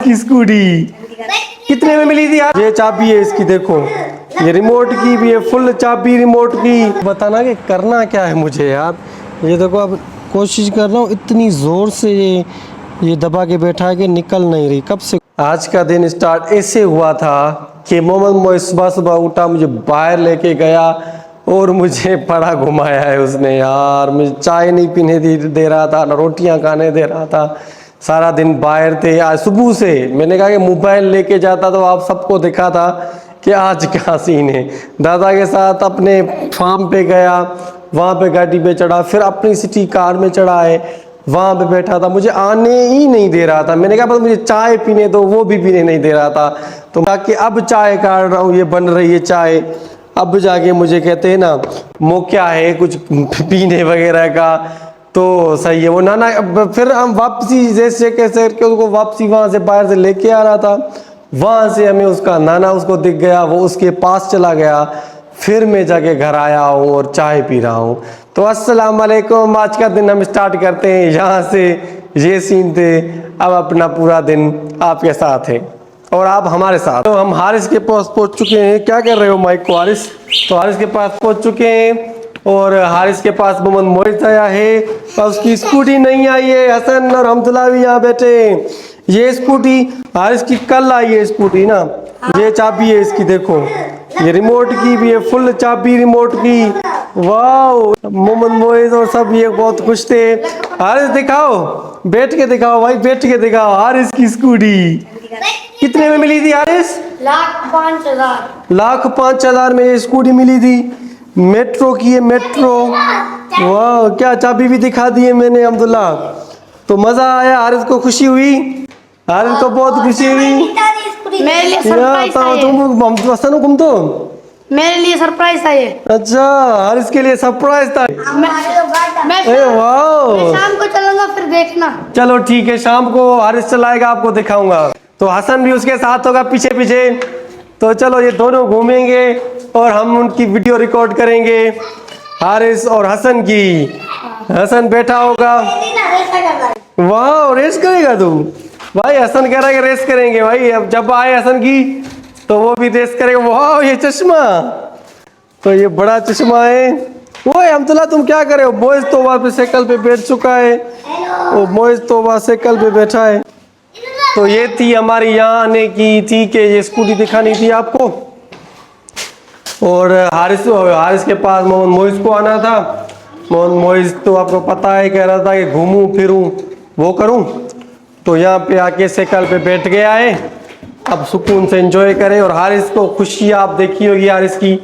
इसकी स्कूटी कितने में मिली थी यार? ये चाबी है इसकी, देखो ये रिमोट की भी है, फुल चाबी रिमोट की। बताना कि करना क्या है मुझे यार। ये देखो अब कोशिश कर रहा हूँ, इतनी ज़ोर से ये दबा के बैठा है कि निकल नहीं रही कब से। आज का दिन स्टार्ट ऐसे हुआ था कि मोहम्मद मोइज सुबह सुबह उठा, मुझे बाहर लेके गया और मुझे बड़ा घुमाया है उसने यार। मुझे चाय नहीं पीने दे रहा था, ना रोटियां खाने दे रहा था। सारा दिन बाहर थे। आज सुबह से मैंने कहा कि मोबाइल लेके जाता तो आप सबको दिखा था कि आज क्या सीन है। दादा के साथ अपने फार्म पे गया, वहाँ पे गाड़ी पे चढ़ा, फिर अपनी सिटी कार में चढ़ा है, वहाँ पे बैठा था, मुझे आने ही नहीं दे रहा था। मैंने कहा बस मुझे चाय पीने दो, वो भी पीने नहीं दे रहा था। तो बाकी अब चाय काट रहा हूँ, ये बन रही है चाय। अब जाके मुझे कहते हैं ना मौका है कुछ पीने वगैरह का, तो सही है। वो नाना फिर हम वापसी जैसे कैसे करके उसको वापसी वहाँ से बाहर से लेके आ रहा था, वहाँ से हमें उसका नाना उसको दिख गया, वो उसके पास चला गया। फिर मैं जाके घर आया हूँ और चाय पी रहा हूँ। तो अस्सलाम वालेकुम, आज का दिन हम स्टार्ट करते हैं यहाँ से। ये सीन थे, अब अपना पूरा दिन आपके साथ है और आप हमारे साथ। तो हम हारिस के पास पहुँच चुके हैं। क्या कर रहे हो माइक को हारिस? तो हारिस के पास पहुँच चुके हैं और हारिस के पास मोहम्मद मोइज आया है और उसकी स्कूटी नहीं आई है। हसन और हमदुल्ला भी यहाँ बैठे हैं। ये स्कूटी हारिस की कल आई है स्कूटी ना। ये चाबी है इसकी, देखो ये रिमोट की भी है, फुल चाबी रिमोट की। वाह, मोहम्मद मोइज और सब ये बहुत खुश थे। हारिस दिखाओ, बैठ के दिखाओ भाई, बैठ के दिखाओ हारिस की स्कूटी कितने में मिली थी हारिस? 1,05,000। 1,05,000 में ये स्कूटी मिली थी। मेट्रो की है, मेट्रो। वाह, क्या चाबी भी दिखा दी है मैंने अब्दुल्ला। तो मजा आया, हारिस को खुशी हुई, हारिस को बहुत खुशी हुई। मेरे लिए सरप्राइज था ये। तुम तो मेरे लिए सरप्राइज था ये। अच्छा, हारिस के लिए सरप्राइज था। मैं वाह, शाम को चलूंगा, फिर देखना। चलो ठीक है, शाम को हारिस चलाएगा, आपको दिखाऊंगा। तो हसन भी उसके साथ होगा पीछे पीछे। तो चलो ये दोनों घूमेंगे और हम उनकी वीडियो रिकॉर्ड करेंगे, हारिस और हसन की। हसन बैठा होगा। वाह, रेस करेगा तू भाई? हसन कह रहा है कि रेस करेंगे भाई। अब जब आए हसन की तो वो भी रेस करेगा। वाह, ये चश्मा, तो ये बड़ा चश्मा है। वो अब्दुल्ला तुम क्या कर रहे हो? मोइज तो वहाँ पे साइकिल पे बैठ चुका है, वो मोइज तो वहाँ साइकिल पे बैठा है। तो ये थी हमारी यहाँ आने की थी कि ये स्कूटी दिखानी थी आपको। और हारिस के पास मोहम्मद मोइज को आना था। मोहम्मद मोइज तो आपको पता है कह रहा था कि घूमूं फिरूं वो करूं, तो यहाँ पे आके साइकिल पे बैठ गया है। अब सुकून से एंजॉय करें। और हारिस को खुशी आप देखी होगी हारिस की,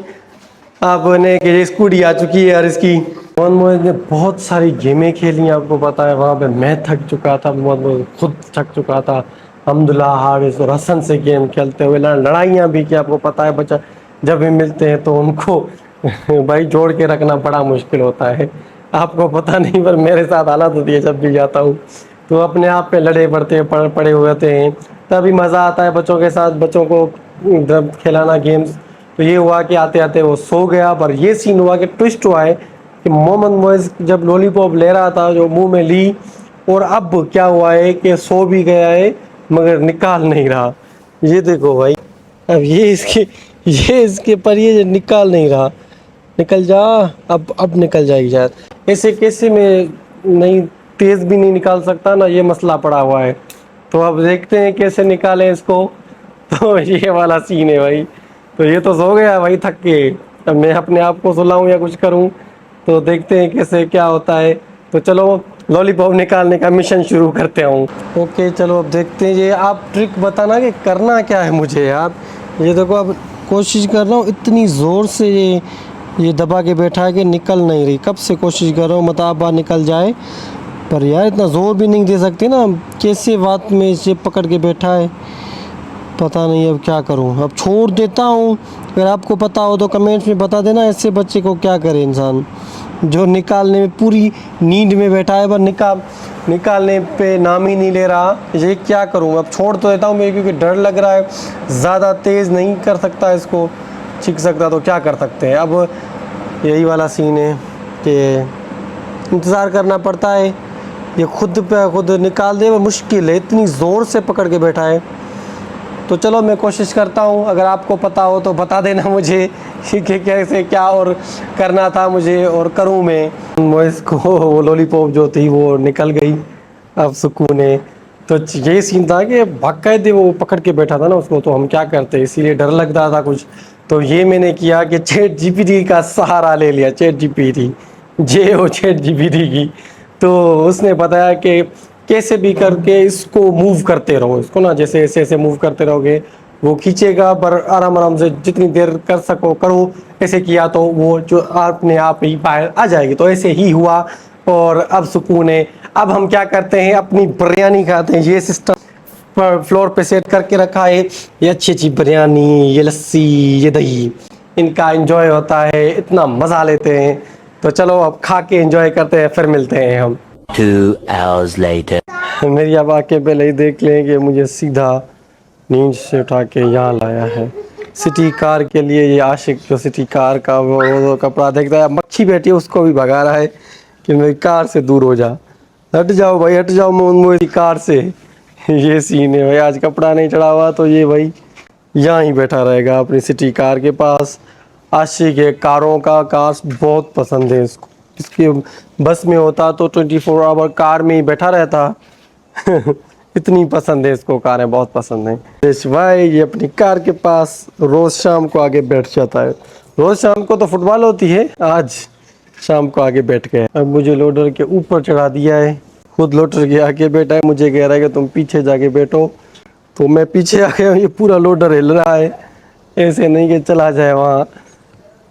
आपने कि ये स्कूटी आ चुकी है हारिस की। मोहम्मद मोइज ने बहुत सारी गेमें खेली, आपको पता है। वहाँ पे मैं थक चुका था, मोहम्मद मोइज खुद थक चुका था। अब्दुल्ला, हारिस और हसन से गेम खेलते हुए लड़ाइयाँ भी की, आपको पता है। बच्चा जब भी मिलते हैं तो उनको भाई जोड़ के रखना बड़ा मुश्किल होता है, आपको पता नहीं, पर मेरे साथ हालत होती है जब भी जाता हूँ। तो अपने आप पे लड़े पड़े हुए होते हैं, तभी मज़ा आता है बच्चों के साथ, बच्चों को जब खिलाना गेम्स। तो ये हुआ कि आते आते वो सो गया। पर ये सीन हुआ कि ट्विस्ट हुआ है कि मोहम्मद मोइज जब लॉलीपॉप ले रहा था जो मुंह में ली, और अब क्या हुआ है कि सो भी गया है मगर निकाल नहीं रहा। ये देखो भाई, अब ये इसके पर ये निकाल नहीं रहा। निकल जा, अब निकल जाएगी शायद। ऐसे कैसे में नहीं, तेज भी नहीं निकाल सकता ना, ये मसला पड़ा हुआ है। तो अब देखते हैं कैसे निकालें इसको। तो ये वाला सीन है भाई। तो ये तो सो गया भाई थक के, अब मैं अपने आप को सुलाऊं या कुछ करूं, तो देखते हैं कैसे क्या होता है। तो चलो लॉलीपॉप निकालने का मिशन शुरू करते हूँ। ओके चलो अब देखते हैं। ये आप ट्रिक बताना कि करना क्या है मुझे यार। ये देखो अब कोशिश कर रहा हूँ, इतनी ज़ोर से ये दबा के बैठा है कि निकल नहीं रही कब से। कोशिश कर रहा हूँ मतलब बाहर निकल जाए, पर यार इतना ज़ोर भी नहीं दे सकते ना। कैसे बात में इसे पकड़ के बैठा है, पता नहीं अब क्या करूं। अब छोड़ देता हूं। अगर आपको पता हो तो कमेंट्स में बता देना, ऐसे बच्चे को क्या करे इंसान जो निकालने में पूरी नींद में बैठा है पर निकालने पे नाम ही नहीं ले रहा। ये क्या करूं? अब छोड़ तो देता हूं मैं, क्योंकि डर लग रहा है, ज़्यादा तेज़ नहीं कर सकता इसको, छिक सकता, तो क्या कर सकते हैं। अब यही वाला सीन है कि इंतज़ार करना पड़ता है ये खुद पे खुद निकाल दे, मुश्किल है, इतनी ज़ोर से पकड़ के बैठा है। तो चलो मैं कोशिश करता हूँ, अगर आपको पता हो तो बता देना मुझे कि कैसे क्या और करना था मुझे और करूँ मैं। मोइस को वो लॉलीपॉप जो थी वो निकल गई, अब सुकून है। तो ये सीन था कि बाकायदे वो पकड़ के बैठा था ना उसको, तो हम क्या करते, इसीलिए डर लगता था कुछ। तो ये मैंने किया कि चैट जीपीटी का सहारा ले लिया, चैट जीपीटी चैट जीपीटी की। तो उसने बताया कि कैसे भी करके इसको मूव करते रहो, इसको ना जैसे ऐसे ऐसे मूव करते रहोगे वो खींचेगा, पर आराम आराम से जितनी देर कर सको करो। ऐसे किया तो वो जो अपने आप ही बाहर आ जाएगी। तो ऐसे ही हुआ और अब सुकून है। अब हम क्या करते हैं, अपनी बिरयानी खाते हैं। ये सिस्टम फ्लोर पे सेट करके रखा है, ये अच्छी अच्छी बिरयानी, ये लस्सी, ये दही, इनका एंजॉय होता है, इतना मज़ा लेते हैं। तो चलो अब खा के एंजॉय करते हैं, फिर मिलते हैं हम। 2 hours later. मेरी अब आके पहले ही देख लें कि मुझे सीधा नींद से उठा के यहाँ लाया है। सिटी कार के लिए ये आशिक जो सिटी कार का वो कपड़ा देखता है, मक्खी बैठी है उसको भी भगा रहा है कि मेरी कार से दूर हो जा, हट जाओ भाई हट जाओ मेरी कार से। ये सीन है भाई, आज कपड़ा नहीं चढ़ा हुआ तो ये भाई यहाँ ही बैठा रहेगा अपनी सिटी कार के पास। आशिक है कारों का, कार्स बहुत पसंद है इसको। इसके बस में होता तो 24 आवर कार में ही बैठा रहता। इतनी पसंद है इसको, कारें बहुत पसंद है। देश भाई ये अपनी कार के पास रोज़ शाम को आगे बैठ जाता है। रोज़ शाम को तो फुटबॉल होती है, आज शाम को आगे बैठ गए। अब मुझे लोडर के ऊपर चढ़ा दिया है, खुद लोडर के आगे बैठा है, मुझे कह रहा है कि तुम पीछे जाके बैठो। तो मैं पीछे आ गया, ये पूरा लोडर हिल रहा है, ऐसे नहीं कि चला जाए वहाँ।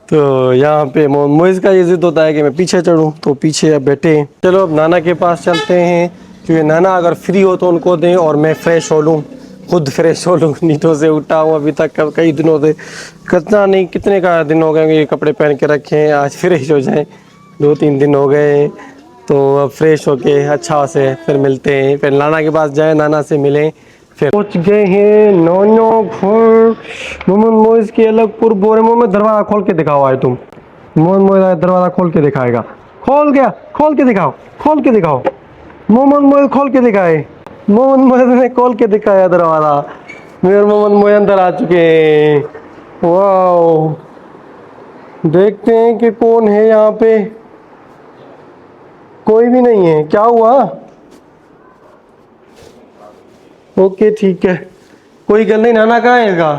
तो यहाँ पे मोइज़ का ये जिद होता है कि मैं पीछे चढ़ूँ, तो पीछे अब बैठे। चलो अब नाना के पास चलते हैं, क्योंकि नाना अगर फ्री हो तो उनको दें और मैं फ्रेश हो लूँ, खुद फ्रेश हो लूँ। नींदों से उठा हूँ अभी तक कई दिनों से, कितना नहीं कितने का दिन हो गए ये कपड़े पहन के रखे हैं, आज फ्रेश हो जाएं। 2-3 दिन हो गए, तो अब फ्रेश होके अच्छा से फिर मिलते हैं। फिर नाना के पास जाएँ, नाना से मिलें। फिर पहुँच गए हैं नौनो घर। मोहम्मद मोइज़ के अलगपुर बोरे। मोहम्मद दरवाज़ा खोल के दिखाओ, आए तुम। मोहम्मद मोइज़ दरवाज़ा खोल के दिखाएगा, खोल गया, खोल के दिखाओ, खोल के दिखाओ। मोहम्मद मोइज़ खोल के दिखाए, मोहम्मद मोइज़ ने खोल के दिखाया दरवाज़ा। मेरे मोहम्मद मोइज़ अंदर आ चुके हैं। वाओ, देखते हैं कि कौन है यहाँ पे। कोई भी नहीं है, क्या हुआ? ओके ठीक है, कोई गल नहीं। नाना कहाँ है इसका?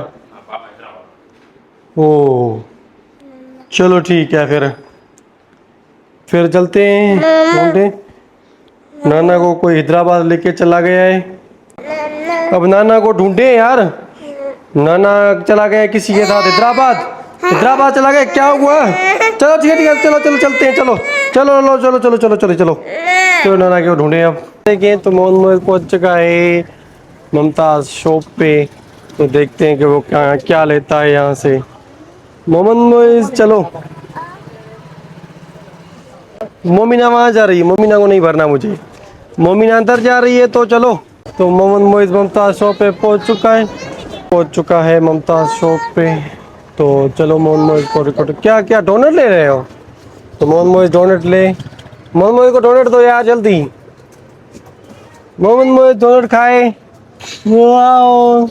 ओ चलो ठीक है, फिर चलते हैं ढूंढे। नाना को कोई हैदराबाद लेके चला गया है, अब नाना को ढूंढे यार। नाना चला गया किसी के साथ हैदराबाद, हैदराबाद चला गया, क्या हुआ? चलो ठीक है चलो चलो चलते हैं, चलो चलो चलो चलो चलो चलो चलो चलो चलो नाना को ढूंढे। अब देखें तो मोहम्मद पहुंच चुका है मुमताज़ शॉप पे, तो देखते हैं कि वो क्या लेता है यहाँ से। मोहम्मद मोइज़ चलो। मोमिना वहाँ जा रही है, मोमिना को नहीं भरना मुझे, मोमिना अंदर जा रही है, तो चलो। तो मोहम्मद मोइज़ मुमताज़ शॉप पे पहुँच चुका है मुमताज़ शॉप पे। तो चलो मोहम्मद मोइज़ को रिकॉर्ड। क्या क्या डोनट ले रहे हो? तो मोहम्मद मोइज़ डोनट ले। मोहम्मद मोइज़ को डोनट दो यार जल्दी। मोहम्मद मोइज़ डोनट खाए। Wow,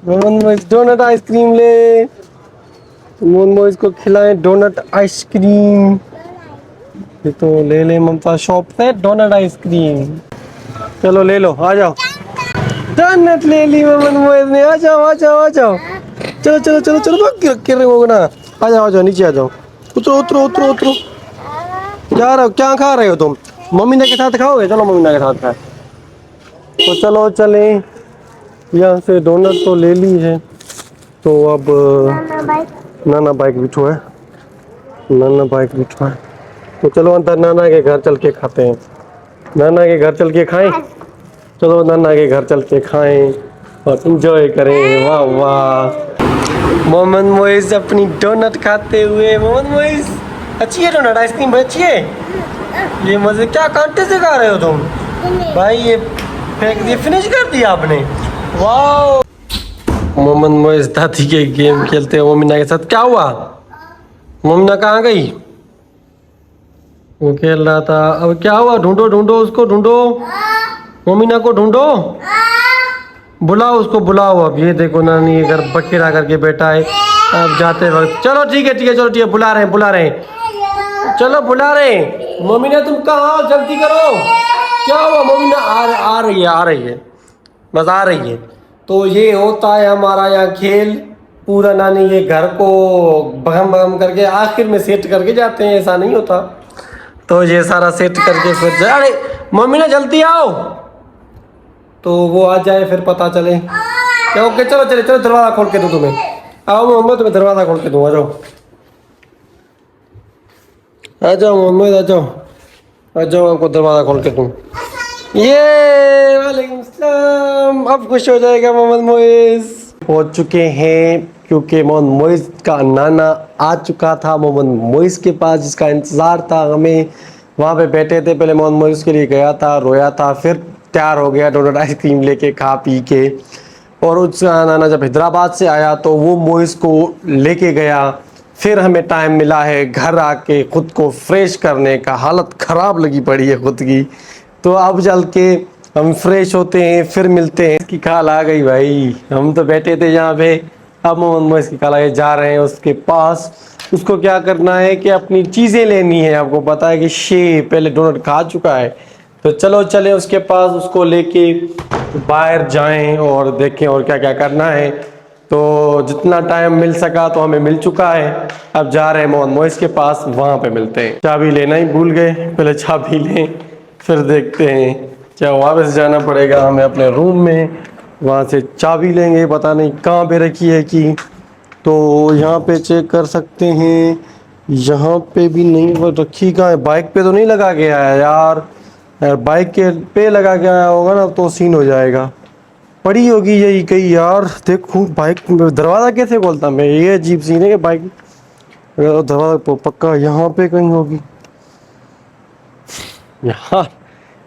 Mohammed Moiz donut ice cream ले। मोहम्मद मोइज़ को खिलाएं डोनट आइसक्रीम। ये तो ले ले ममता शॉप से डोनट आइसक्रीम। चलो ले लो, आ जाओ। डोनट ले ली मोहम्मद मोइज़ ने, आ जाओ आ जाओ आ जाओ। चलो चलो चलो चलो, गिर रहे हो ना, आ जाओ नीचे आ जाओ। उतरो उतरो उतरो उतरो। जा रहे हो, क्या खा रहे हो तुम? मम्मीना के साथ खाओगे? चलो मम्मीना के साथ खाए। तो चलो चले, यहाँ से डोनट तो ले ली है, तो अब नाना बाइक बिठो है, नाना बाइक बिठो है। तो चलो अंदर नाना के घर चल के खाते हैं, नाना के घर चल के खाएं। चलो नाना के घर चल के खाएं और इंजॉय करें। वाह वाह, मोहम्मद मोइज़ अपनी डोनट खाते हुए। मोहम्मद मोइज़ अच्छी है डोनट आइसक्रीम, अच्छी है ये। मजे क्या कांटे से खा रहे हो तुम भाई? ये फेंक दिया, फिनिश कर दिया आपने। वाह, मोहम्मद मोइज़ दादी के गेम खेलते हैं मोमिना के साथ। क्या हुआ? मोमिना कहाँ गई? वो खेल रहा था। अब क्या हुआ? ढूंढो ढूंढो उसको, ढूंढो मोमिना को, ढूंढो, बुलाओ उसको, बुलाओ। अब ये देखो नानी ये घर बखेड़ा करके बैठा है। अब जाते वक्त चलो ठीक है चलो ठीक है, बुला रहे हैं बुला रहे हैं, चलो बुला रहे हैं। मोमिना तुम कहाँ हो? जल्दी करो। क्या हुआ मोमिना? आ रही है बस आ रही है। तो ये होता है हमारा यहाँ खेल। पूरा नानी ये घर को भगम भगम करके आखिर में सेट करके जाते हैं, ऐसा नहीं होता। तो ये सारा सेट करके फिर अरे मोमिना जल्दी आओ, तो वो आ जाए फिर पता चले। क्या ओके चलो चले चलो, दरवाजा खोल के दूँ तुम्हें। आओ मोहम्मद, तुम्हें दरवाजा खोल के दूँ, आ जाओ आ जाओ मोहम्मद, आ जाओ आ जाओ, आपको दरवाजा खोल के दूँ। ये वालेकुम सलाम। अब खुश हो जाएगा मोहम्मद मोइस। पहुंच चुके हैं क्योंकि मोहम्मद मोइस का नाना आ चुका था मोहम्मद मोइस के पास, जिसका इंतज़ार था हमें। वहाँ पे बैठे थे, पहले मोहम्मद मोइस के लिए गया था, रोया था, फिर तैयार हो गया डोनट आइसक्रीम लेके खा पी के। और उसका नाना जब हैदराबाद से आया तो वो मोइस को लेके गया। फिर हमें टाइम मिला है घर आके खुद को फ्रेश करने का। हालत ख़राब लगी पड़ी है खुद की, तो अब चल के हम फ्रेश होते हैं फिर मिलते हैं। इसकी खाल आ गई भाई, हम तो बैठे थे यहाँ पे। अब मोहम्मद मोइस की खाला ये जा रहे हैं उसके पास। उसको क्या करना है कि अपनी चीज़ें लेनी है। आपको पता है कि शे पहले डोनट खा चुका है, तो चलो चले उसके पास, उसको लेके बाहर जाएं और देखें और क्या क्या करना है। तो जितना टाइम मिल सका तो हमें मिल चुका है। अब जा रहे हैं मोहम्मद मोइस के पास, वहाँ पे मिलते हैं। चाबी लेना ही भूल गए, पहले चाबी लें फिर देखते हैं। क्या वापस जाना पड़ेगा हमें अपने रूम में, वहाँ से चाबी लेंगे, पता नहीं कहाँ पे रखी है कि। तो यहाँ पे चेक कर सकते हैं, यहाँ पे भी नहीं, वो रखी कहाँ है? बाइक पे तो नहीं लगा के आया यार, बाइक के पे लगा के आया होगा ना तो सीन हो जाएगा। पड़ी होगी यही कहीं यार। देखूँ बाइक दरवाज़ा कैसे खोलता मैं, ये अजीब सीन है कि बाइक दरवाज़ा पक्का यहाँ पे कहीं होगी। यार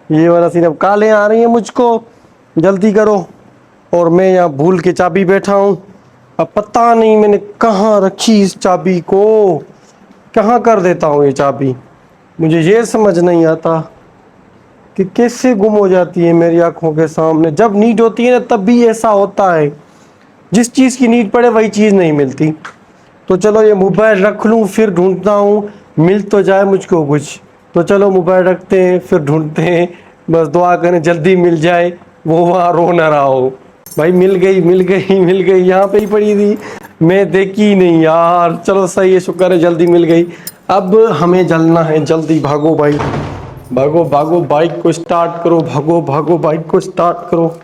ये वाला सीन, अब कालें आ रही हैं मुझको, जल्दी करो। और मैं यहाँ भूल के चाबी बैठा हूँ। अब पता नहीं मैंने कहाँ रखी इस चाबी को, कहाँ कर देता हूँ ये चाबी। मुझे ये समझ नहीं आता कि कैसे गुम हो जाती है मेरी आंखों के सामने। जब नीड होती है ना तब भी ऐसा होता है, जिस चीज़ की नीड पड़े वही चीज़ नहीं मिलती। तो चलो ये मोबाइल रख लूँ फिर ढूंढता हूँ, मिल तो जाए मुझको कुछ। तो चलो मोबाइल रखते हैं फिर ढूंढते हैं, बस दुआ करें जल्दी मिल जाए, वो वहाँ रो ना रहा हो। भाई मिल गई मिल गई मिल गई, यहाँ पे ही पड़ी थी, मैं देखी ही नहीं यार। चलो सही है, शुक्र है जल्दी मिल गई। अब हमें जलना है, जल्दी भागो भाई, भागो भागो, बाइक को स्टार्ट करो, भागो भागो बाइक को स्टार्ट करो।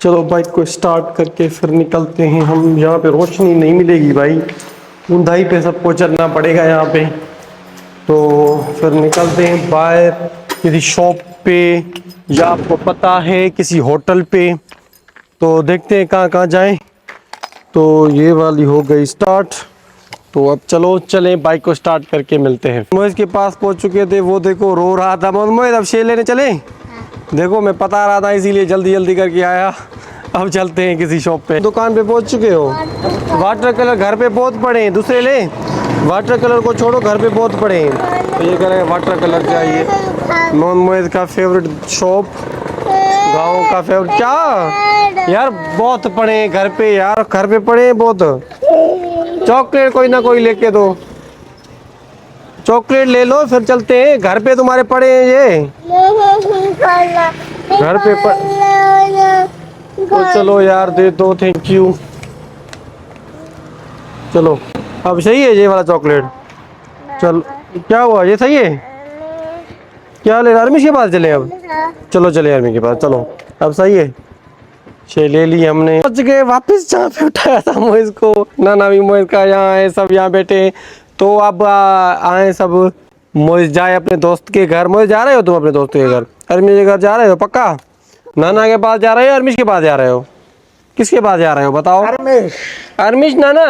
चलो बाइक को स्टार्ट करके फिर निकलते हैं हम। यहाँ पे रोशनी नहीं मिलेगी भाई, ऊंधाई पे सबको चलना पड़ेगा यहाँ पे। तो फिर निकलते हैं बाहर किसी शॉप पे, या आपको पता है किसी होटल पे। तो देखते हैं कहाँ कहाँ जाएं। तो ये वाली हो गई स्टार्ट, तो अब चलो चलें बाइक को स्टार्ट करके मिलते हैं। मोइस के पास पहुंच चुके थे, वो देखो रो रहा था। मोइस अब शेर लेने चले? देखो मैं पता रहा था इसीलिए जल्दी जल्दी करके आया। अब चलते हैं किसी शॉप पे। दुकान पे पहुंच चुके हो? वाटर कलर घर पे बहुत पड़े हैं, दूसरे ले। वाटर कलर को छोड़ो, घर पे बहुत पड़े हैं। तो ये कह रहे हैं वाटर कलर चाहिए। मोइस का फेवरेट शॉप, गाँव का फेवरेट। क्या यार बहुत पड़े हैं घर पे यार, घर पे पड़े हैं बहुत। चॉकलेट कोई ना कोई लेके दो, चॉकलेट ले लो फिर चलते हैं। घर पे तुम्हारे पड़े हैं ये, घर पे तो चलो यार दे दो, थैंक यू। चलो अब सही है ये वाला चॉकलेट। चल क्या हुआ, ये सही है? क्या ले, आर्मी के पास चले अब? चलो चले आर्मी के पास, चलो अब सही है। छे ले ली हमने, पहुंच गए वापस जहाँ पे उठाया था मोइस को। नाना भी मोइस का यहाँ है, सब यहाँ बैठे। तो अब आए सब, मोइस जाए अपने दोस्त के घर। मोइस जा रहे हो तुम अपने दोस्त के घर? अरमिश के घर जा रहे हो पक्का? नाना के पास जा रहे हो, अरमिश के पास जा रहे हो? किसके पास जा रहे हो बताओ? अरमिश नाना?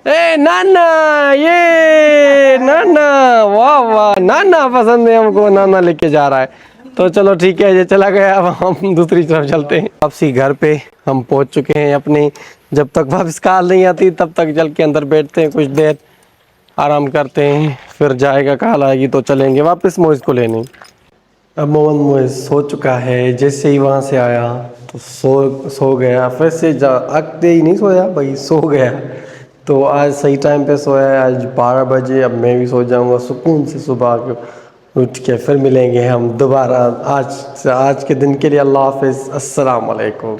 ए नाना, ये नाना, वाह वाह, नाना पसंद है हमको, नाना लेके जा रहा है। तो चलो ठीक है, ये चला गया। अब हम दूसरी तरफ चलते हैं। वापसी घर पे हम पहुंच चुके हैं अपने। जब तक वापस कॉल नहीं आती तब तक चल के अंदर बैठते हैं कुछ देर। आराम करते हैं, फिर जाएगा कॉल आएगी तो चलेंगे वापस मोइज़ को लेने। अब मोहम्मद मोइज़ सो चुका है, जैसे ही वहाँ से आया तो सो गया, फिर से अगते ही नहीं सोया भाई, सो गया। तो आज सही टाइम पे सोया है, आज 12 बजे। अब मैं भी सो जाऊँगा सुकून से, सुबह उठ के फिर मिलेंगे हम दोबारा। आज के दिन के लिए अल्लाह हाफ़िज़, अस्सलाम वालेकुम।